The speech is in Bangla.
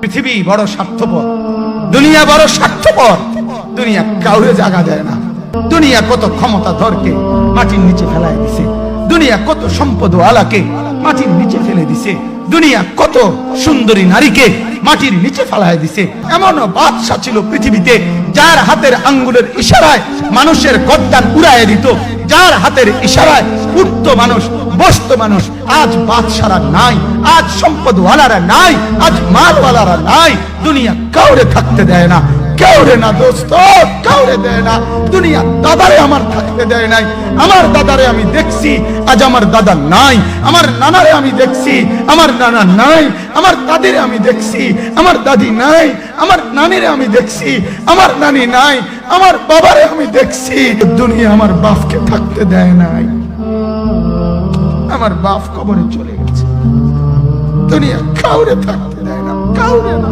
পৃথিবী বড় স্বার্থপর, দুনিয়া বড় স্বার্থপর। দুনিয়া কাউরে জায়গা দেয় না। দুনিয়া কত ক্ষমতা ধরকে মাটির নিচে ফেলায় দিছে। দুনিয়া কত সম্পদ আলাকে মাটির নিচে ফেলে দিছে। দুনিয়া কত সুন্দরী নারীকে মাটির নিচে ফেলায় দিছে। এমনও বাদশা ছিল পৃথিবীতে যার হাতের আঙ্গুলের ইশারায় মানুষের গর্দান উড়াইয়া দিত, যার হাতের ইশারায় উঠত মানুষ, বসত মানুষ। আজ বাদশারা নাই, আজ সম্পদওয়ালারা নাই, আজ মালওয়ালারা নাই। দুনিয়া কাউরে থাকতে দেয় না, কাউরে না দোস্ত, কাউরে দেয় না। দুনিয়া দাদারে আমার থাকতে দেয় নাই। আমার দাদারে আমি দেখছি, আজ আমার দাদা নাই। আমার নানারে আমি দেখছি, আমার নানা নাই। আমার দাদিরে আমি দেখছি, আমার দাদি নাই। আমার নানিরে আমি দেখছি, আমার নানি নাই। আমার বাবারে আমি দেখছি। দুনিয়া আমার বাপকে থাকতে দেয় নাই। আমার বাপ কবরে চলে গেছে। দুনিয়া কাউরে থাকতে দেয় না, কাউরে না।